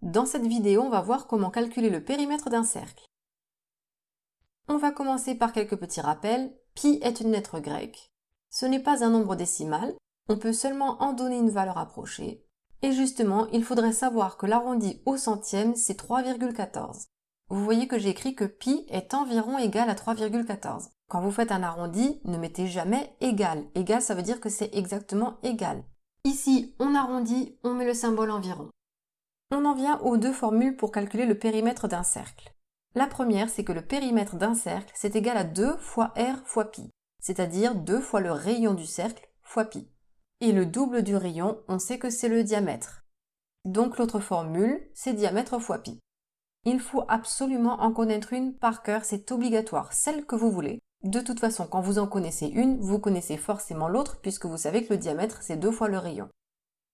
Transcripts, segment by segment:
Dans cette vidéo, on va voir comment calculer le périmètre d'un cercle. On va commencer par quelques petits rappels. Pi est une lettre grecque. Ce n'est pas un nombre décimal, on peut seulement en donner une valeur approchée. Et justement, il faudrait savoir que l'arrondi au centième, c'est 3,14. Vous voyez que j'ai écrit que pi est environ égal à 3,14. Quand vous faites un arrondi, ne mettez jamais égal. Égal, ça veut dire que c'est exactement égal. Ici, on arrondit, on met le symbole environ. On en vient aux deux formules pour calculer le périmètre d'un cercle. La première, c'est que le périmètre d'un cercle, c'est égal à 2 fois r fois pi, c'est-à-dire 2 fois le rayon du cercle fois pi. Et le double du rayon, on sait que c'est le diamètre. Donc l'autre formule, c'est diamètre fois pi. Il faut absolument en connaître une par cœur, c'est obligatoire, celle que vous voulez. De toute façon, quand vous en connaissez une, vous connaissez forcément l'autre puisque vous savez que le diamètre, c'est 2 fois le rayon.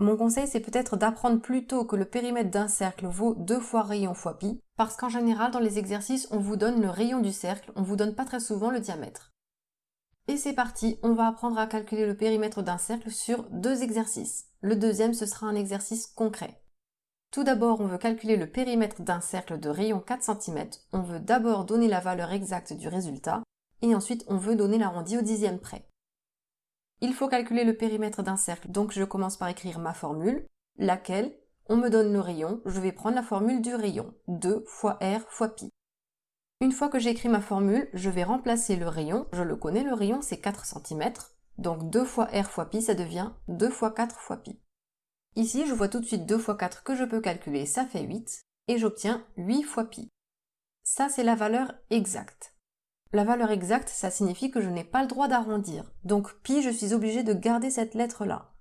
Mon conseil, c'est peut-être d'apprendre plutôt que le périmètre d'un cercle vaut 2 fois rayon fois pi, parce qu'en général, dans les exercices, on vous donne le rayon du cercle, on vous donne pas très souvent le diamètre. Et c'est parti, on va apprendre à calculer le périmètre d'un cercle sur 2 exercices. Le deuxième, ce sera un exercice concret. Tout d'abord, on veut calculer le périmètre d'un cercle de rayon 4 cm. On veut d'abord donner la valeur exacte du résultat, et ensuite on veut donner l'arrondi au dixième près. Il faut calculer le périmètre d'un cercle, donc je commence par écrire ma formule, laquelle, on me donne le rayon, je vais prendre la formule du rayon, 2 fois r fois pi. Une fois que j'ai écrit ma formule, je vais remplacer le rayon, je le connais, le rayon c'est 4 cm, donc 2 fois r fois pi, ça devient 2 fois 4 fois pi. Ici, je vois tout de suite 2 fois 4 que je peux calculer, ça fait 8, et j'obtiens 8 fois pi. Ça, c'est la valeur exacte. La valeur exacte, ça signifie que je n'ai pas le droit d'arrondir. Donc pi, je suis obligée de garder cette lettre-là.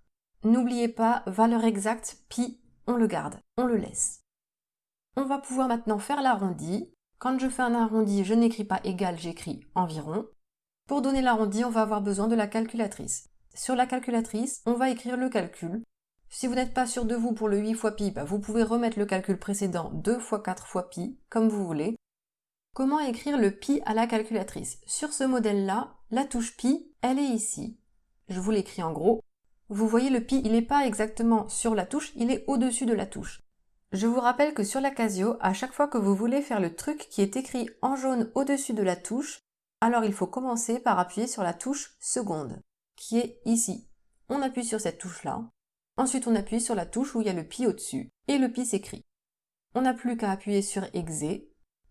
N'oubliez pas, valeur exacte, pi, on le garde, on le laisse. On va pouvoir maintenant faire l'arrondi. Quand je fais un arrondi, je n'écris pas égal, j'écris environ. Pour donner l'arrondi, on va avoir besoin de la calculatrice. Sur la calculatrice, on va écrire le calcul. Si vous n'êtes pas sûr de vous pour le 8 fois pi, vous pouvez remettre le calcul précédent 2 fois 4 fois pi, comme vous voulez. Comment écrire le pi à la calculatrice? Sur ce modèle-là, la touche pi, elle est ici. Je vous l'écris en gros. Vous voyez, le pi, il n'est pas exactement sur la touche, il est au-dessus de la touche. Je vous rappelle que sur la Casio, à chaque fois que vous voulez faire le truc qui est écrit en jaune au-dessus de la touche, alors il faut commencer par appuyer sur la touche seconde, qui est ici. On appuie sur cette touche-là. Ensuite, on appuie sur la touche où il y a le pi au-dessus, et le pi s'écrit. On n'a plus qu'à appuyer sur exe,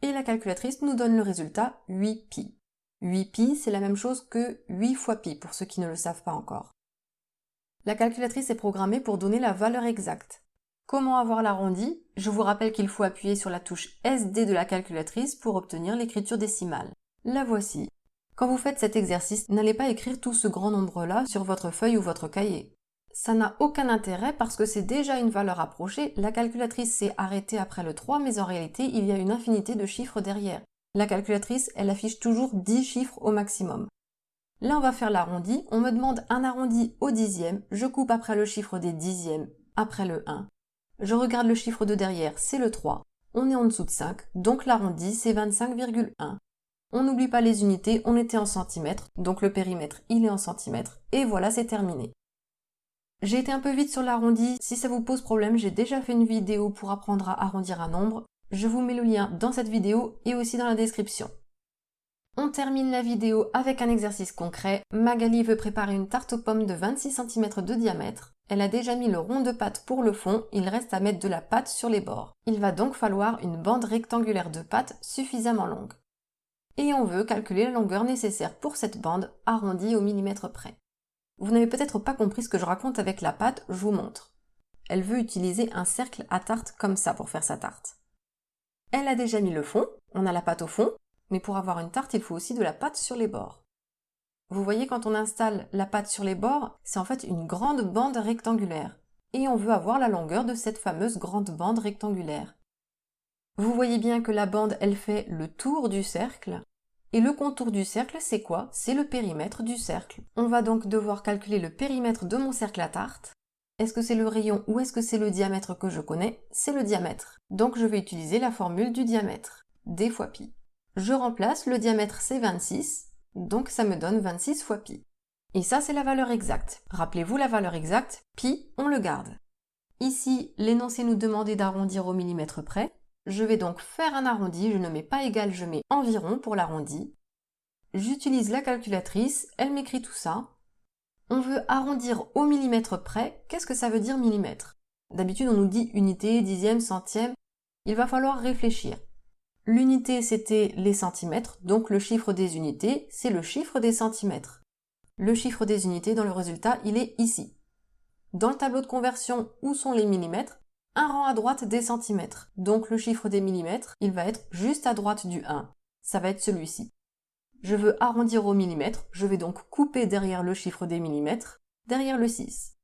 et la calculatrice nous donne le résultat 8pi. 8pi, c'est la même chose que 8 fois pi, pour ceux qui ne le savent pas encore. La calculatrice est programmée pour donner la valeur exacte. Comment avoir l'arrondi? Je vous rappelle qu'il faut appuyer sur la touche SD de la calculatrice pour obtenir l'écriture décimale. La voici. Quand vous faites cet exercice, n'allez pas écrire tout ce grand nombre-là sur votre feuille ou votre cahier. Ça n'a aucun intérêt parce que c'est déjà une valeur approchée, la calculatrice s'est arrêtée après le 3, mais en réalité, il y a une infinité de chiffres derrière. La calculatrice, elle affiche toujours 10 chiffres au maximum. Là, on va faire l'arrondi, on me demande un arrondi au dixième, je coupe après le chiffre des dixièmes, après le 1. Je regarde le chiffre de derrière, c'est le 3. On est en dessous de 5, donc l'arrondi, c'est 25,1. On n'oublie pas les unités, on était en centimètres, donc le périmètre, il est en centimètres, et voilà, c'est terminé. J'ai été un peu vite sur l'arrondi, si ça vous pose problème, j'ai déjà fait une vidéo pour apprendre à arrondir un nombre. Je vous mets le lien dans cette vidéo et aussi dans la description. On termine la vidéo avec un exercice concret. Magali veut préparer une tarte aux pommes de 26 cm de diamètre. Elle a déjà mis le rond de pâte pour le fond, il reste à mettre de la pâte sur les bords. Il va donc falloir une bande rectangulaire de pâte suffisamment longue. Et on veut calculer la longueur nécessaire pour cette bande arrondie au millimètre près. Vous n'avez peut-être pas compris ce que je raconte avec la pâte, je vous montre. Elle veut utiliser un cercle à tarte comme ça pour faire sa tarte. Elle a déjà mis le fond, on a la pâte au fond, mais pour avoir une tarte, il faut aussi de la pâte sur les bords. Vous voyez, quand on installe la pâte sur les bords, c'est en fait une grande bande rectangulaire. Et on veut avoir la longueur de cette fameuse grande bande rectangulaire. Vous voyez bien que la bande, elle fait le tour du cercle. Et le contour du cercle, c'est quoi? C'est le périmètre du cercle. On va donc devoir calculer le périmètre de mon cercle à tarte. Est-ce que c'est le rayon ou est-ce que c'est le diamètre que je connais? C'est le diamètre. Donc je vais utiliser la formule du diamètre, d fois pi. Je remplace, le diamètre c'est 26, donc ça me donne 26 fois pi. Et ça c'est la valeur exacte. Rappelez-vous la valeur exacte, pi, on le garde. Ici, l'énoncé nous demandait d'arrondir au millimètre près. Je vais donc faire un arrondi, je ne mets pas égal, je mets environ pour l'arrondi. J'utilise la calculatrice, elle m'écrit tout ça. On veut arrondir au millimètre près, qu'est-ce que ça veut dire millimètre? D'habitude, on nous dit unité, dixième, centième. Il va falloir réfléchir. L'unité, c'était les centimètres, donc le chiffre des unités, c'est le chiffre des centimètres. Le chiffre des unités dans le résultat, il est ici. Dans le tableau de conversion, où sont les millimètres? Un rang à droite des centimètres. Donc le chiffre des millimètres, il va être juste à droite du 1. Ça va être celui-ci. Je veux arrondir au millimètre, je vais donc couper derrière le chiffre des millimètres, derrière le 6.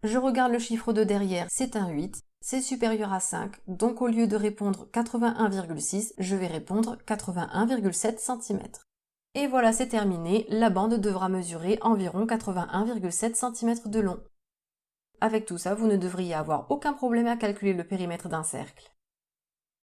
Je regarde le chiffre de derrière, c'est un 8, c'est supérieur à 5, donc au lieu de répondre 81,6, je vais répondre 81,7 cm. Et voilà, c'est terminé, la bande devra mesurer environ 81,7 cm de long. Avec tout ça, vous ne devriez avoir aucun problème à calculer le périmètre d'un cercle.